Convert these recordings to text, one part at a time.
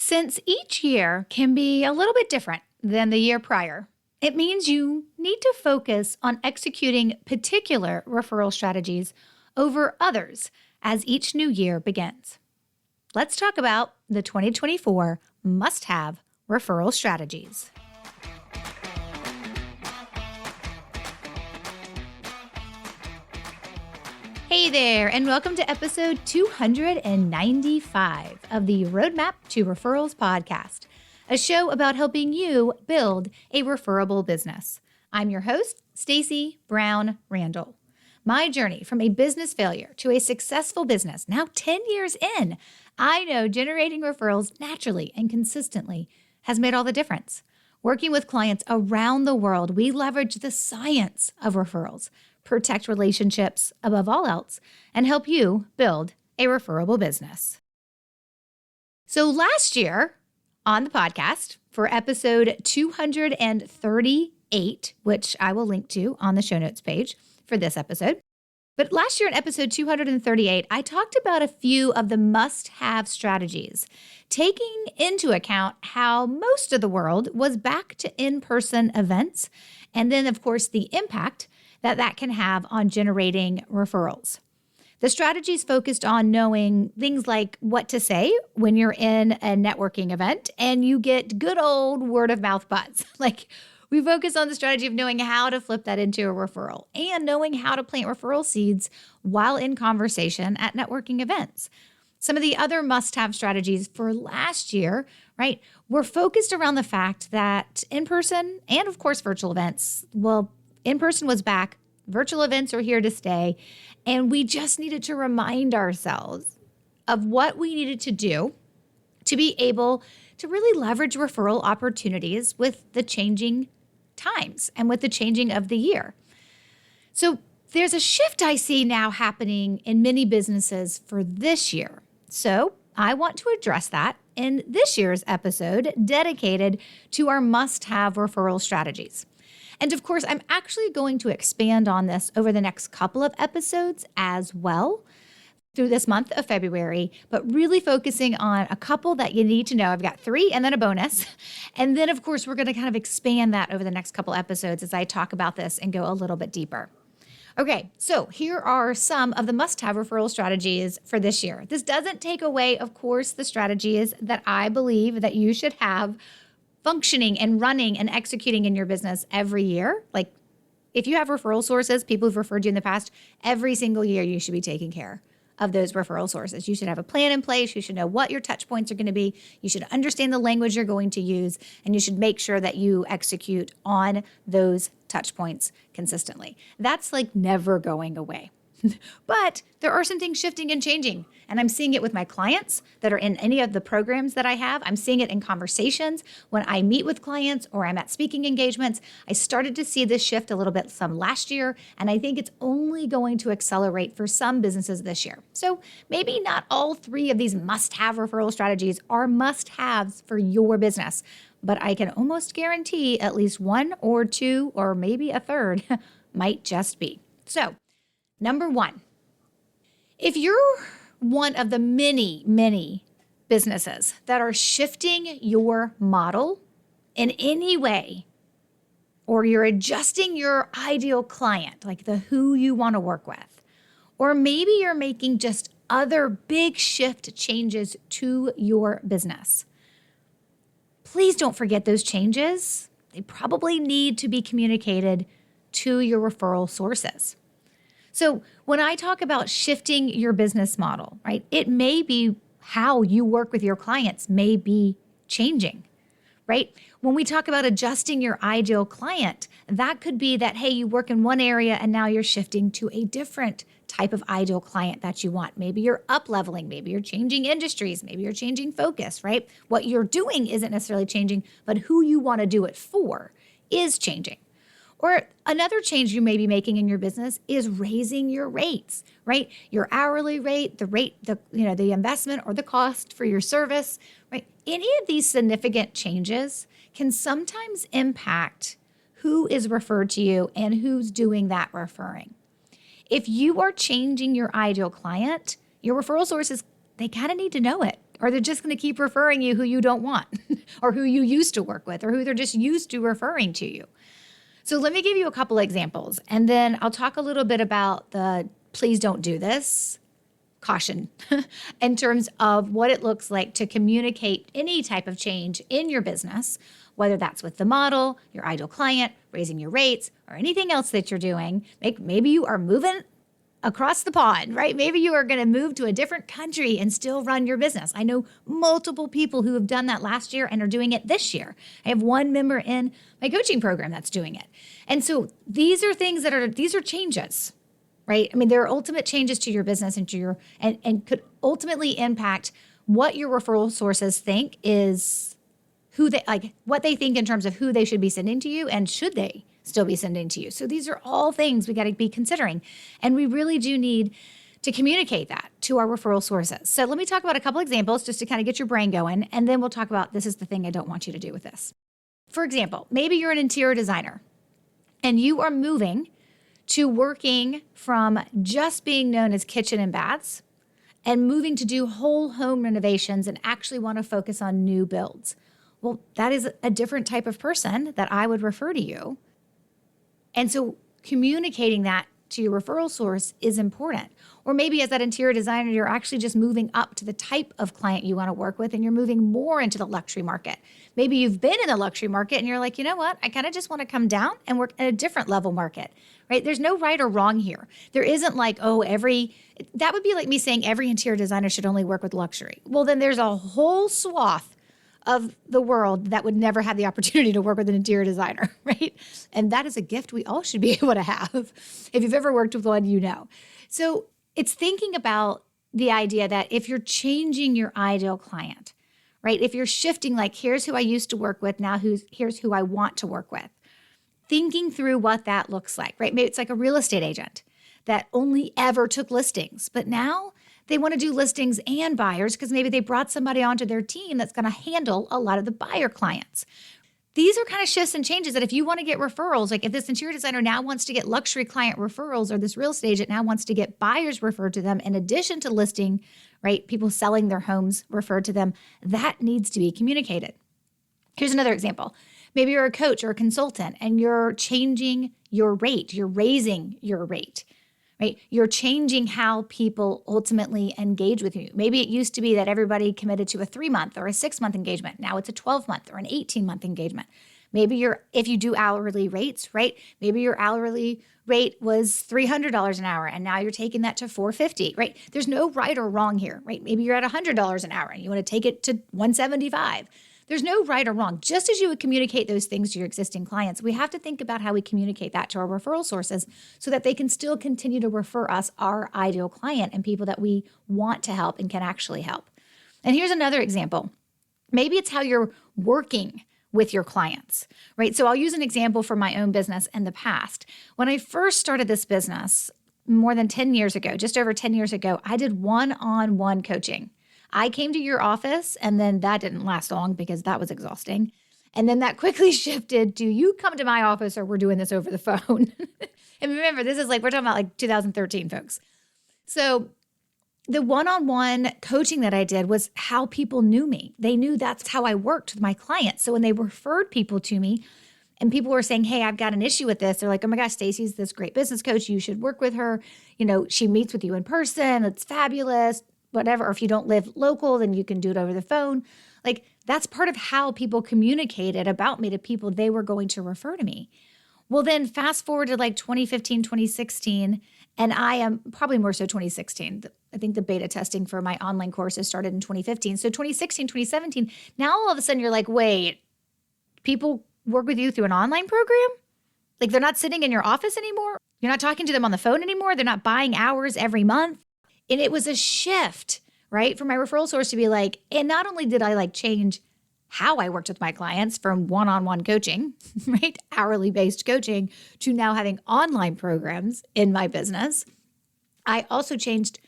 Since each year can be a little bit different than the year prior, it means you need to focus on executing particular referral strategies over others as each new year begins. Let's talk about the 2024 must-have referral strategies. Hey there, and welcome to episode 295 of the Roadmap to Referrals podcast, a show about helping you build a referable business. I'm your host, Stacey Brown Randall. My journey from a business failure to a successful business, now 10 years in, I know generating referrals naturally and consistently has made all the difference. Working with clients around the world, we leverage the science of referrals, protect relationships above all else, and help you build a referable business. So last year on the podcast for episode 238, which I will link to on the show notes page for this episode. But last year in episode 238, I talked about a few of the must-have strategies, taking into account how most of the world was back to in-person events, and then, of course, the impact that can have on generating referrals. The strategies focused on knowing things like what to say when you're in a networking event and you get good old word of mouth buzz. We focus on the strategy of knowing how to flip that into a referral and knowing how to plant referral seeds while in conversation at networking events. Some of the other must-have strategies for last year, were focused around the fact that in-person and, of course, virtual events, in-person was back, virtual events are here to stay, and we just needed to remind ourselves of what we needed to do to be able to really leverage referral opportunities with the changing times and with the changing of the year. So there's a shift I see now happening in many businesses for this year. So I want to address that in this year's episode dedicated to our must-have referral strategies. And of course, I'm actually going to expand on this over the next couple of episodes as well through this month of February, but really focusing on a couple that you need to know. I've got 3 and then a bonus. And then, of course, we're going to kind of expand that over the next couple episodes as I talk about this and go a little bit deeper. Okay, so here are some of the must-have referral strategies for this year. This doesn't take away, of course, the strategies that I believe that you should have functioning and running and executing in your business every year. Like if you have referral sources, people who've referred you in the past, every single year you should be taking care of those referral sources. You should have a plan in place. You should know what your touch points are going to be. You should understand the language you're going to use, and you should make sure that you execute on those touch points consistently. That's never going away. But there are some things shifting and changing, and I'm seeing it with my clients that are in any of the programs that I have. I'm seeing it in conversations when I meet with clients or I'm at speaking engagements. I started to see this shift a little bit some last year, and I think it's only going to accelerate for some businesses this year. So maybe not all 3 of these must-have referral strategies are must-haves for your business, but I can almost guarantee at least 1 or 2 or maybe a third might just be. So, number 1, if you're one of the many businesses that are shifting your model in any way, or you're adjusting your ideal client, like the who you want to work with, or maybe you're making just other big shift changes to your business, please don't forget those changes. They probably need to be communicated to your referral sources. So when I talk about shifting your business model, it may be how you work with your clients may be changing, When we talk about adjusting your ideal client, that could be that, hey, you work in one area and now you're shifting to a different type of ideal client that you want. Maybe you're up-leveling, maybe you're changing industries, maybe you're changing focus, What you're doing isn't necessarily changing, but who you want to do it for is changing. Or another change you may be making in your business is raising your rates, Your hourly rate, the investment or the cost for your service, Any of these significant changes can sometimes impact who is referred to you and who's doing that referring. If you are changing your ideal client, your referral sources, they kind of need to know it. or they're just going to keep referring you who you don't want or who you used to work with or who they're just used to referring to you. So let me give you a couple examples, and then I'll talk a little bit about the please don't do this caution in terms of what it looks like to communicate any type of change in your business, whether that's with the model, your ideal client, raising your rates, or anything else that you're doing. Maybe you are moving across the pond, right? Maybe you are going to move to a different country and still run your business. I know multiple people who have done that last year and are doing it this year. I have one member in my coaching program that's doing it. And so these are things these are changes, right? I mean, there are ultimate changes to your business and to your, and could ultimately impact what your referral sources think is what they think in terms of who they should be sending to you and should they still be sending to you. So these are all things we got to be considering. And we really do need to communicate that to our referral sources. So let me talk about a couple examples just to kind of get your brain going. And then we'll talk about this is the thing I don't want you to do with this. For example, maybe you're an interior designer and you are moving to working from just being known as kitchen and baths and moving to do whole home renovations and actually want to focus on new builds. Well, that is a different type of person that I would refer to you. And so communicating that to your referral source is important. Or maybe as that interior designer, you're actually just moving up to the type of client you want to work with and you're moving more into the luxury market. Maybe you've been in the luxury market and you're like, you know what? I kind of just want to come down and work at a different level market, right? There's no right or wrong here. There isn't like, that would be like me saying every interior designer should only work with luxury. Well, then there's a whole swath of the world that would never have the opportunity to work with an interior designer, right? And that is a gift we all should be able to have. If you've ever worked with one, you know. So it's thinking about the idea that if you're changing your ideal client, right? If you're shifting, like, here's who I used to work with, now here's who I want to work with. Thinking through what that looks like, right? Maybe it's like a real estate agent that only ever took listings, but now they want to do listings and buyers because maybe they brought somebody onto their team that's going to handle a lot of the buyer clients. These are kind of shifts and changes that if you want to get referrals, like if this interior designer now wants to get luxury client referrals or this real estate agent now wants to get buyers referred to them in addition to listing, right? People selling their homes referred to them, that needs to be communicated. Here's another example. Maybe you're a coach or a consultant and you're changing your rate. You're raising your rate. Right? You're changing how people ultimately engage with you. Maybe it used to be that everybody committed to a 3-month or a 6-month engagement. Now it's a 12-month or an 18-month engagement. Maybe if you do hourly rates, right? Maybe your hourly rate was $300 an hour and now you're taking that to $450, right? There's no right or wrong here, right? Maybe you're at $100 an hour and you want to take it to $175. There's no right or wrong. Just as you would communicate those things to your existing clients, we have to think about how we communicate that to our referral sources so that they can still continue to refer us our ideal client and people that we want to help and can actually help. And here's another example. Maybe it's how you're working with your clients, right? So I'll use an example from my own business in the past. When I first started this business more than 10 years ago, just over 10 years ago, I did one-on-one coaching. I came to your office and then that didn't last long because that was exhausting. And then that quickly shifted to you come to my office or we're doing this over the phone. And remember, we're talking about like 2013, folks. So the one-on-one coaching that I did was how people knew me. They knew that's how I worked with my clients. So when they referred people to me and people were saying, hey, I've got an issue with this. They're like, oh my gosh, Stacy's this great business coach. You should work with her. You know, she meets with you in person. It's fabulous. Whatever, or if you don't live local, then you can do it over the phone. Like that's part of how people communicated about me to people they were going to refer to me. Well, then fast forward to like 2015, 2016, and I am probably more so 2016. I think the beta testing for my online courses started in 2015. So 2016, 2017, now all of a sudden you're like, wait, people work with you through an online program? Like they're not sitting in your office anymore? You're not talking to them on the phone anymore? They're not buying hours every month? And it was a shift, right, for my referral source to be like, and not only did I like change how I worked with my clients from one-on-one coaching, right, hourly based coaching, to now having online programs in my business, I also changed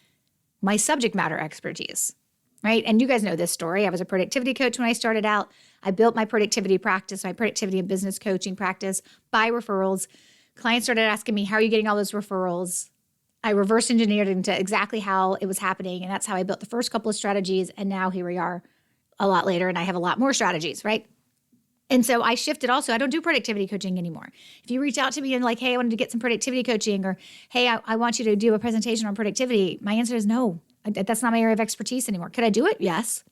my subject matter expertise, right? And you guys know this story. I was a productivity coach when I started out. I built my productivity practice, my productivity and business coaching practice by referrals. Clients started asking me, how are you getting all those referrals? I reverse engineered into exactly how it was happening. And that's how I built the first couple of strategies. And now here we are a lot later, and I have a lot more strategies, right? And so I shifted also. I don't do productivity coaching anymore. If you reach out to me and like, hey, I wanted to get some productivity coaching, or hey, I want you to do a presentation on productivity, my answer is no. That's not my area of expertise anymore. Could I do it? Yes.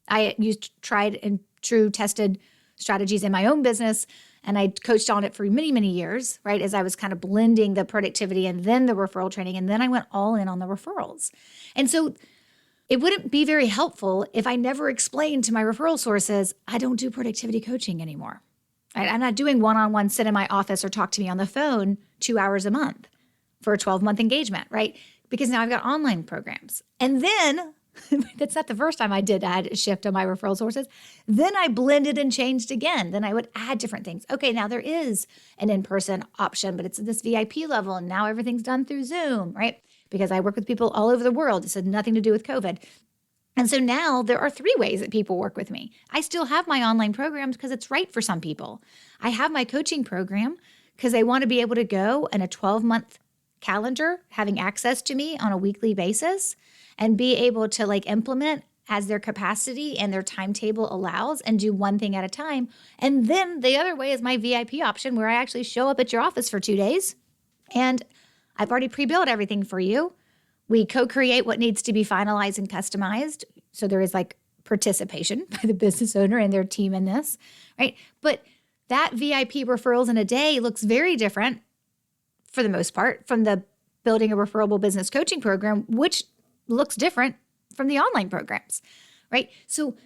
I used tried and true tested strategies in my own business, and I coached on it for many, many years, right? As I was kind of blending the productivity and then the referral training. And then I went all in on the referrals. And so it wouldn't be very helpful if I never explained to my referral sources, I don't do productivity coaching anymore. Right? I'm not doing one-on-one sit in my office or talk to me on the phone 2 hours a month for a 12-month engagement, right? Because now I've got online programs. And then that's not the first time I did add a shift on my referral sources. Then I blended and changed again. Then I would add different things. Okay, now there is an in-person option, but it's at this VIP level, and now everything's done through Zoom, right? Because I work with people all over the world. This had nothing to do with COVID. And so now there are 3 ways that people work with me. I still have my online programs because it's right for some people. I have my coaching program because they want to be able to go in a 12-month calendar, having access to me on a weekly basis, and be able to like implement as their capacity and their timetable allows and do one thing at a time. And then the other way is my VIP option, where I actually show up at your office for 2 days and I've already pre-built everything for you. We co-create what needs to be finalized and customized. So there is like participation by the business owner and their team in this, right? But that VIP referrals in a day looks very different for the most part from the building a referable business coaching program, which looks different from the online programs, right? So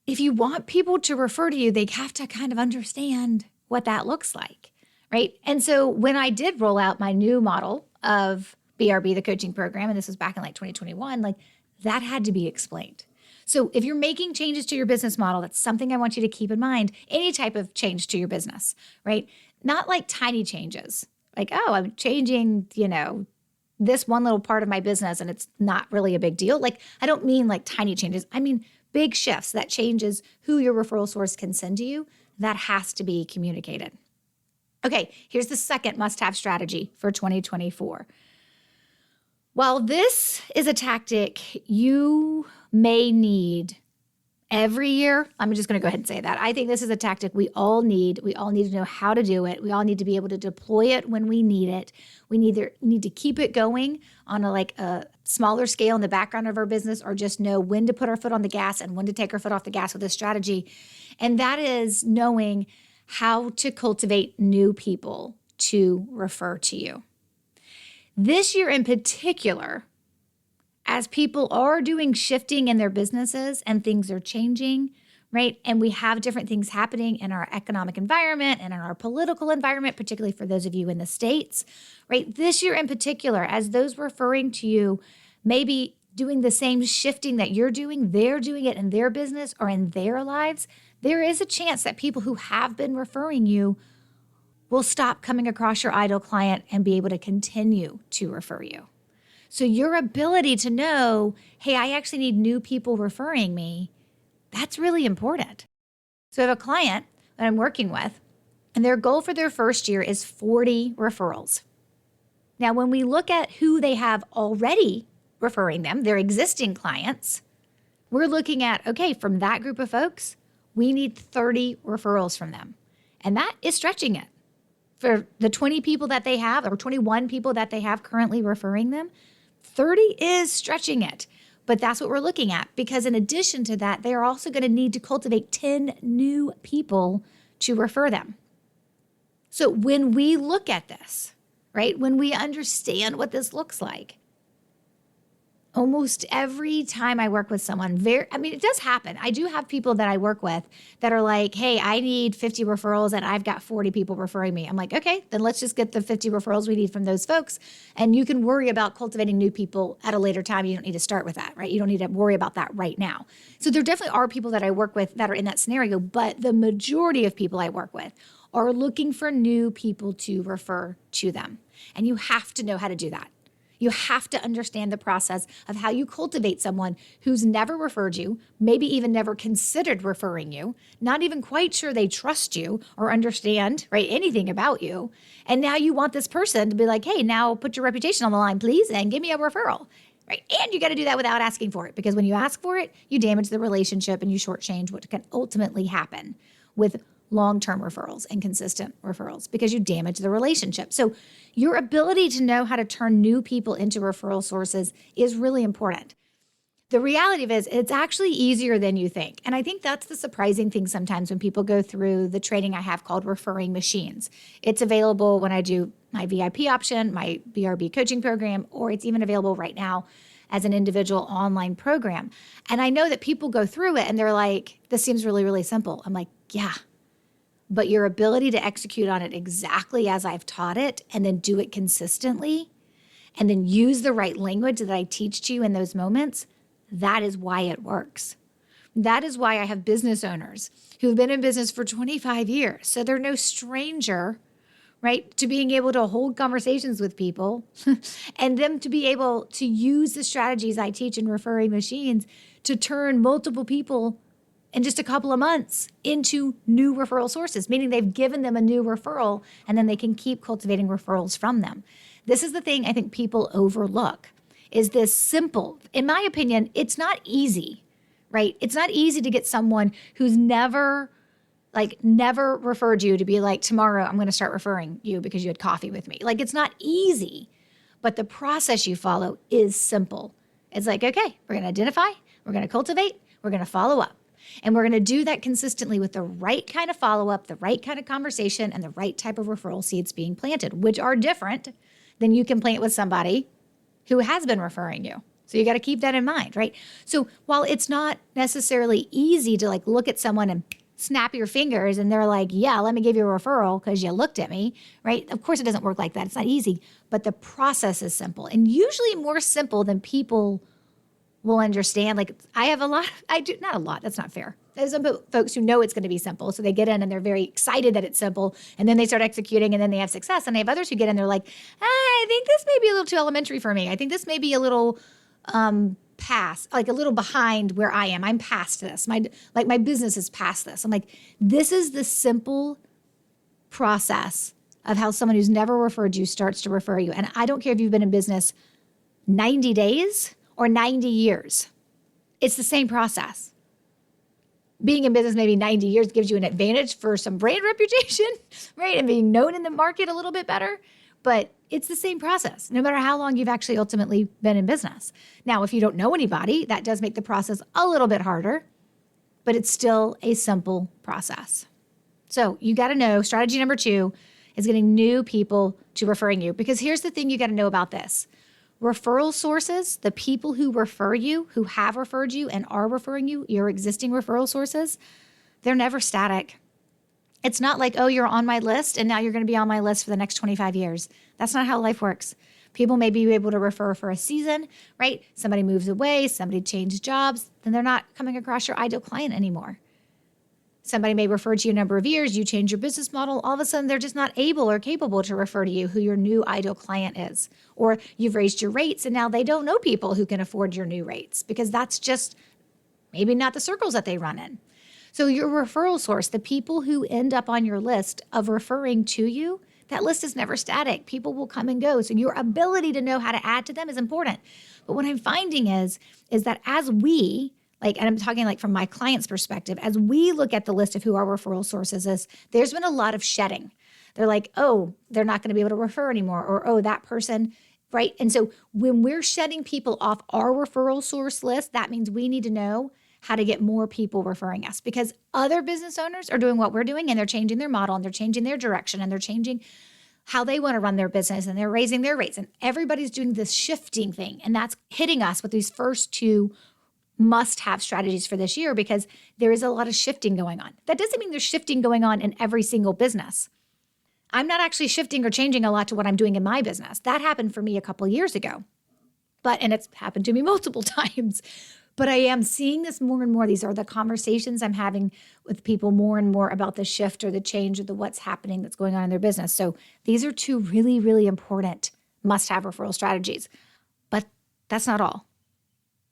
if you want people to refer to you, they have to kind of understand what that looks like, right? And so when I did roll out my new model of BRB, the coaching program, and this was back in like 2021, like that had to be explained. So if you're making changes to your business model, that's something I want you to keep in mind. Any type of change to your business, right? Not like tiny changes, like, oh, I'm changing, this one little part of my business and it's not really a big deal. Like, I don't mean like tiny changes. I mean big shifts that changes who your referral source can send to you. That has to be communicated. Okay, here's the second must-have strategy for 2024. While this is a tactic you may need every year, I'm just going to go ahead and say that. I think this is a tactic we all need. We all need to know how to do it. We all need to be able to deploy it when we need it. We need to keep it going on a smaller scale in the background of our business, or just know when to put our foot on the gas and when to take our foot off the gas with this strategy. And that is knowing how to cultivate new people to refer to you. This year in particular, as people are doing shifting in their businesses and things are changing, right? And we have different things happening in our economic environment and in our political environment, particularly for those of you in the States, right? This year in particular, as those referring to you maybe doing the same shifting that you're doing, they're doing it in their business or in their lives, there is a chance that people who have been referring you will stop coming across your ideal client and be able to continue to refer you. So your ability to know, hey, I actually need new people referring me, that's really important. So I have a client that I'm working with, and their goal for their first year is 40 referrals. Now, when we look at who they have already referring them, their existing clients, we're looking at, okay, from that group of folks, we need 30 referrals from them. And that is stretching it. For the 20 people that they have, or 21 people that they have currently referring them, 30 is stretching it. But that's what we're looking at, because in addition to that, they are also going to need to cultivate 10 new people to refer them. So when we look at this, right, when we understand what this looks like, almost every time I work with someone, it does happen. I do have people that I work with that are like, hey, I need 50 referrals and I've got 40 people referring me. I'm like, okay, then let's just get the 50 referrals we need from those folks. And you can worry about cultivating new people at a later time. You don't need to start with that, right? You don't need to worry about that right now. So there definitely are people that I work with that are in that scenario, but the majority of people I work with are looking for new people to refer to them. And you have to know how to do that. You have to understand the process of how you cultivate someone who's never referred you, maybe even never considered referring you, not even quite sure they trust you or understand, right, anything about you. And now you want this person to be like, hey, now put your reputation on the line, please, and give me a referral. Right. And you got to do that without asking for it, because when you ask for it, you damage the relationship and you shortchange what can ultimately happen with long-term referrals and consistent referrals, because you damage the relationship. So your ability to know how to turn new people into referral sources is really important. The reality of it is it's actually easier than you think. And I think that's the surprising thing sometimes when people go through the training I have called Referring Machines. It's available when I do my VIP option, my BRB coaching program, or it's even available right now as an individual online program. And I know that people go through it and they're like, this seems really, really simple. I'm like, yeah, but your ability to execute on it exactly as I've taught it and then do it consistently and then use the right language that I teach to you in those moments, that is why it works. That is why I have business owners who've been in business for 25 years. So they're no stranger, right, to being able to hold conversations with people and them to be able to use the strategies I teach in Referring Machines to turn multiple people in just a couple of months into new referral sources, meaning they've given them a new referral and then they can keep cultivating referrals from them. This is the thing I think people overlook, is this simple. In my opinion, it's not easy, right? It's not easy to get someone who's never referred you to be like, tomorrow I'm going to start referring you because you had coffee with me. Like, it's not easy, but the process you follow is simple. It's like, okay, we're going to identify, we're going to cultivate, we're going to follow up. And we're going to do that consistently with the right kind of follow-up, the right kind of conversation, and the right type of referral seeds being planted, which are different than you can plant with somebody who has been referring you. So you got to keep that in mind, right? So while it's not necessarily easy to like look at someone and snap your fingers and they're like, yeah, let me give you a referral because you looked at me, right? Of course it doesn't work like that. It's not easy, but the process is simple and usually more simple than people will understand. Like not a lot, that's not fair. There's some folks who know it's going to be simple. So they get in and they're very excited that it's simple and then they start executing and then they have success. And they have others who get in, they're like, I think this may be a little too elementary for me. I think this may be a little past, like a little behind where I am. I'm past this. My business is past this. I'm like, this is the simple process of how someone who's never referred you starts to refer you. And I don't care if you've been in business 90 days or 90 years. It's the same process. Being in business maybe 90 years gives you an advantage for some brand reputation, right? And being known in the market a little bit better. But it's the same process, no matter how long you've actually ultimately been in business. Now, if you don't know anybody, that does make the process a little bit harder, but it's still a simple process. So you got to know strategy number 2 is getting new people to referring you. Because here's the thing you got to know about this. Referral sources, the people who refer you, who have referred you and are referring you, your existing referral sources, they're never static. It's not like, oh, you're on my list and now you're going to be on my list for the next 25 years. That's not how life works. People may be able to refer for a season, right? Somebody moves away, somebody changes jobs, then they're not coming across your ideal client anymore. Somebody may refer to you a number of years, you change your business model, all of a sudden they're just not able or capable to refer to you who your new ideal client is. Or you've raised your rates and now they don't know people who can afford your new rates because that's just maybe not the circles that they run in. So your referral source, the people who end up on your list of referring to you, that list is never static. People will come and go. So your ability to know how to add to them is important. But what I'm finding is that as we, and I'm talking from my client's perspective, as we look at the list of who our referral sources is, there's been a lot of shedding. They're like, oh, they're not going to be able to refer anymore, or oh, that person, right? And so when we're shedding people off our referral source list, that means we need to know how to get more people referring us, because other business owners are doing what we're doing and they're changing their model and they're changing their direction and they're changing how they want to run their business and they're raising their rates and everybody's doing this shifting thing. And that's hitting us with these first 2 must-have strategies for this year because there is a lot of shifting going on. That doesn't mean there's shifting going on in every single business. I'm not actually shifting or changing a lot to what I'm doing in my business. That happened for me a couple years ago, and it's happened to me multiple times. But I am seeing this more and more. These are the conversations I'm having with people more and more about the shift or the change or the what's happening that's going on in their business. So these are 2 really, really important must-have referral strategies. That's not all.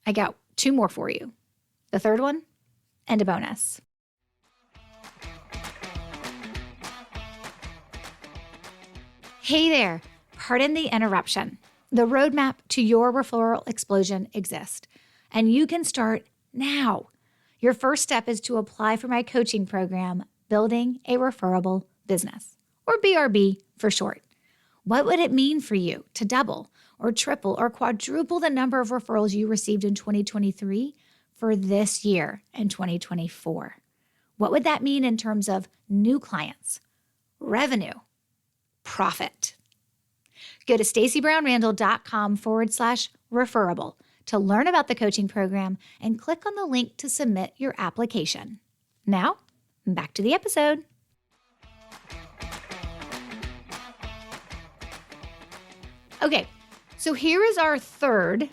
I got 2 more for you. The third one and a bonus. Hey there. Pardon the interruption. The roadmap to your referral explosion exists, and you can start now. Your first step is to apply for my coaching program, Building a Referable Business, or BRB for short. What would it mean for you to double or triple or quadruple the number of referrals you received in 2023 for this year in 2024? What would that mean in terms of new clients, revenue, profit? Go to stacybrownrandall.com/referable to learn about the coaching program and click on the link to submit your application. Now, back to the episode. Okay, so here is our third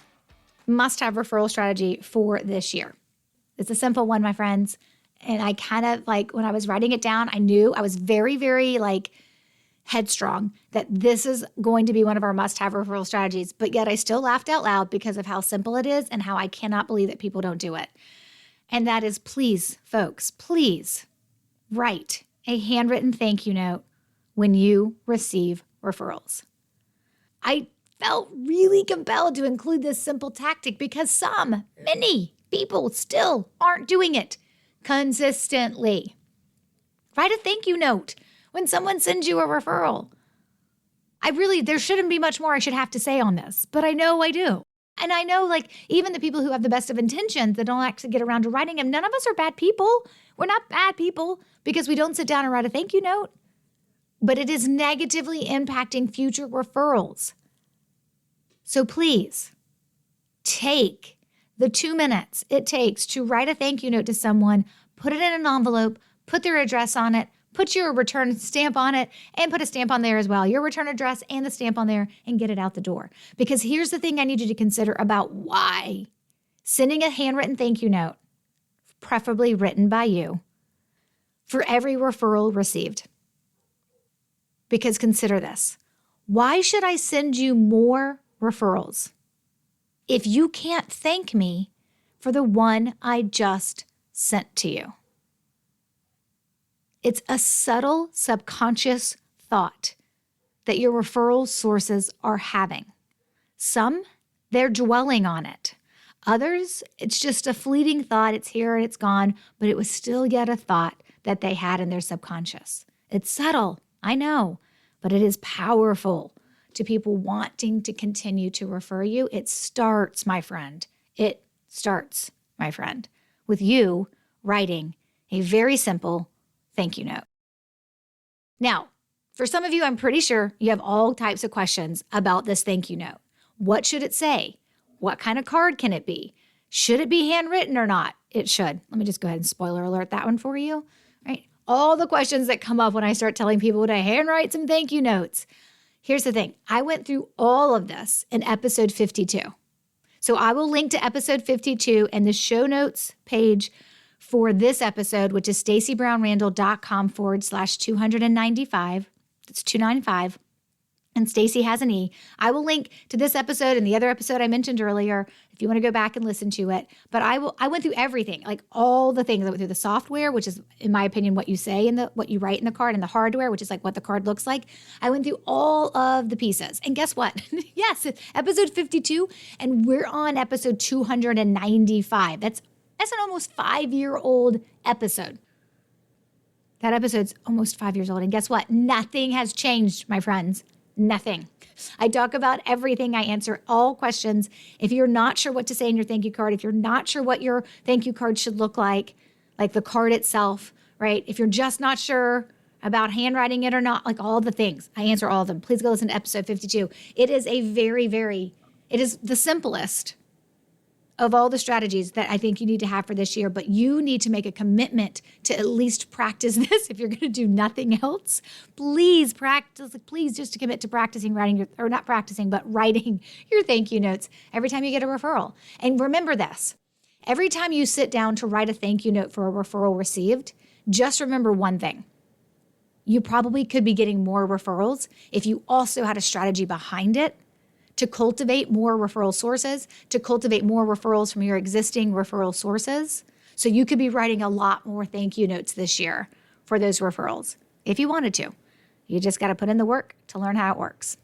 must-have referral strategy for this year. It's a simple one, my friends. And I kind of when I was writing it down, I knew I was very, very headstrong that this is going to be one of our must-have referral strategies. But yet I still laughed out loud because of how simple it is and how I cannot believe that people don't do it. And that is, please, folks, please write a handwritten thank you note when you receive referrals. I felt really compelled to include this simple tactic because many people still aren't doing it consistently. Write a thank you note when someone sends you a referral. There shouldn't be much more I should have to say on this, but I know I do. And I know even the people who have the best of intentions that don't actually get around to writing them, none of us are bad people. We're not bad people because we don't sit down and write a thank you note. But it is negatively impacting future referrals. So please take the 2 minutes it takes to write a thank you note to someone, put it in an envelope, put their address on it, put your return stamp on it, and put a stamp on there as well, your return address and the stamp on there, and get it out the door. Because here's the thing I need you to consider about why sending a handwritten thank you note, preferably written by you, for every referral received. Because consider this. Why should I send you more referrals if you can't thank me for the one I just sent to you? It's a subtle subconscious thought that your referral sources are having. Some, they're dwelling on it. Others, it's just a fleeting thought. It's here and it's gone, but it was still yet a thought that they had in their subconscious. It's subtle, I know, but it is powerful to people wanting to continue to refer you. It starts, my friend. It starts, my friend, with you writing a very simple thank you note. Now, for some of you, I'm pretty sure you have all types of questions about this thank you note. What should it say? What kind of card can it be? Should it be handwritten or not? It should. Let me just go ahead and spoiler alert that one for you. Right? All the questions that come up when I start telling people to handwrite some thank you notes. Here's the thing. I went through all of this in episode 52. So I will link to episode 52 and the show notes page for this episode, which is stacybrownrandall.com/295. It's 295. And Stacy has an E. I will link to this episode and the other episode I mentioned earlier if you want to go back and listen to it. But I went through everything, all the things. I went through the software, which is, in my opinion, what you say in what you write in the card, and the hardware, which is what the card looks like. I went through all of the pieces. And guess what? Yes, episode 52, and we're on episode 295. That's an almost 5-year-old episode. That episode's almost 5 years old. And guess what? Nothing has changed, my friends. Nothing. I talk about everything. I answer all questions. If you're not sure what to say in your thank you card, if you're not sure what your thank you card should look like the card itself, right? If you're just not sure about handwriting it or not, all the things, I answer all of them. Please go listen to episode 52. It is it is the simplest of all the strategies that I think you need to have for this year, but you need to make a commitment to at least practice this. If you're going to do nothing else, please practice, please just to commit to practicing writing writing your thank you notes every time you get a referral. And remember this, every time you sit down to write a thank you note for a referral received, just remember one thing. You probably could be getting more referrals if you also had a strategy behind it to cultivate more referral sources, to cultivate more referrals from your existing referral sources. So you could be writing a lot more thank you notes this year for those referrals if you wanted to. You just got to put in the work to learn how it works.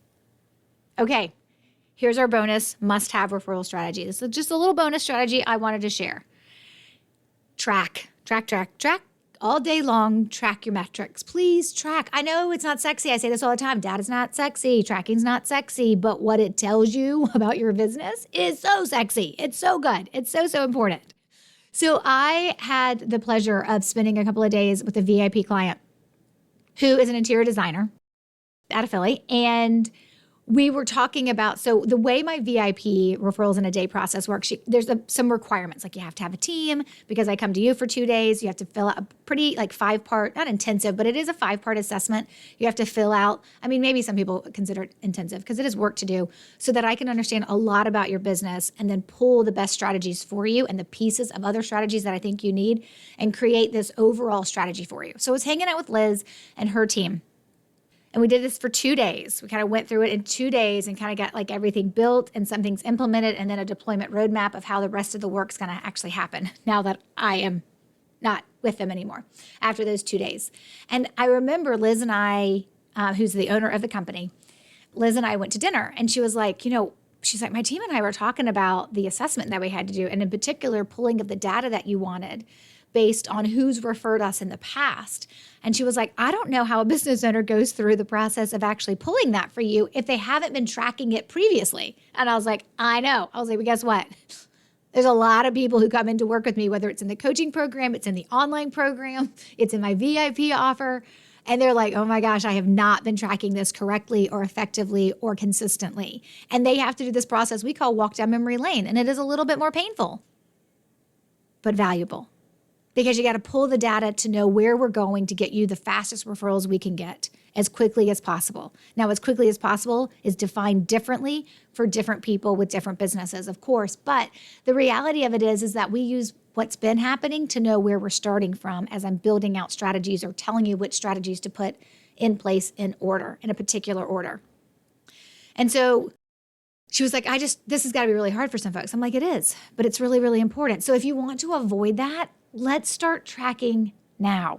Okay, here's our bonus must-have referral strategy. This is just a little bonus strategy I wanted to share. Track all day long. Track your metrics. Please track. I know it's not sexy. I say this all the time. Data's not sexy. Tracking's not sexy. But what it tells you about your business is so sexy. It's so good. It's so important. So I had the pleasure of spending a couple of days with a VIP client who is an interior designer out of Philly. And we were talking about, so the way my VIP referrals in a day process works, there's some requirements. Like you have to have a team because I come to you for 2 days. You have to fill out a pretty 5-part, not intensive, but it is a 5-part assessment. You have to fill out, maybe some people consider it intensive because it is work to do, so that I can understand a lot about your business and then pull the best strategies for you and the pieces of other strategies that I think you need and create this overall strategy for you. So I was hanging out with Liz and her team. And we did this for 2 days. We kind of went through it in 2 days and kind of got everything built and some things implemented and then a deployment roadmap of how the rest of the work's going to actually happen now that I am not with them anymore after those 2 days. And I remember Liz and I, who's the owner of the company, Liz and I went to dinner and she was like, she's like, my team and I were talking about the assessment that we had to do and in particular pulling of the data that you wanted based on who's referred us in the past. And she was like, I don't know how a business owner goes through the process of actually pulling that for you if they haven't been tracking it previously. And I was like, I know. I was like, well, guess what? There's a lot of people who come in to work with me, whether it's in the coaching program, it's in the online program, it's in my VIP offer. And they're like, oh my gosh, I have not been tracking this correctly or effectively or consistently. And they have to do this process we call walk down memory lane. And it is a little bit more painful, but valuable. Because you got to pull the data to know where we're going to get you the fastest referrals we can get as quickly as possible. Now, as quickly as possible is defined differently for different people with different businesses, of course. But the reality of it is that we use what's been happening to know where we're starting from as I'm building out strategies or telling you which strategies to put in place in a particular order. And so she was like, this has got to be really hard for some folks. I'm like, it is, but it's really, really important. So if you want to avoid that, let's start tracking now.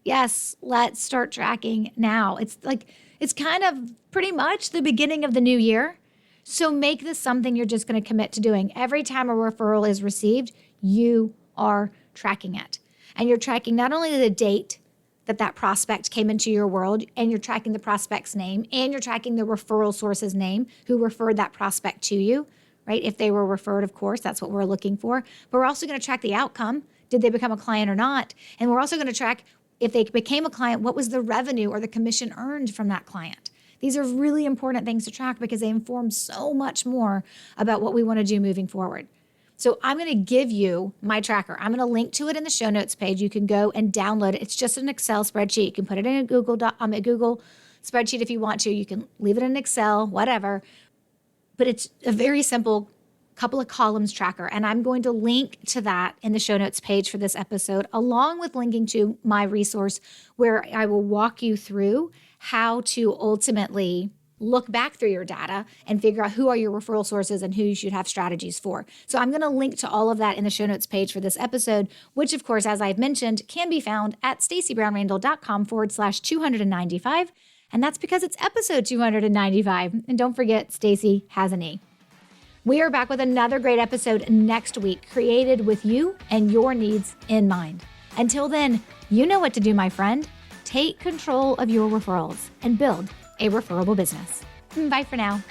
Yes, let's start tracking now. It's kind of pretty much the beginning of the new year. So make this something you're just going to commit to doing. Every time a referral is received, you are tracking it. And you're tracking not only the date that prospect came into your world, and you're tracking the prospect's name, and you're tracking the referral source's name who referred that prospect to you. Right? If they were referred, of course, that's what we're looking for. But we're also going to track the outcome. Did they become a client or not? And we're also going to track if they became a client, what was the revenue or the commission earned from that client? These are really important things to track because they inform so much more about what we want to do moving forward. So I'm going to give you my tracker. I'm going to link to it in the show notes page. You can go and download it. It's just an Excel spreadsheet. You can put it in a Google spreadsheet if you want to. You can leave it in Excel, whatever. But it's a very simple couple of columns tracker. And I'm going to link to that in the show notes page for this episode, along with linking to my resource where I will walk you through how to ultimately look back through your data and figure out who are your referral sources and who you should have strategies for. So I'm going to link to all of that in the show notes page for this episode, which of course, as I've mentioned, can be found at stacybrownrandall.com/295. And that's because it's episode 295. And don't forget, Stacy has an E. We are back with another great episode next week, created with you and your needs in mind. Until then, you know what to do, my friend. Take control of your referrals and build a referable business. Bye for now.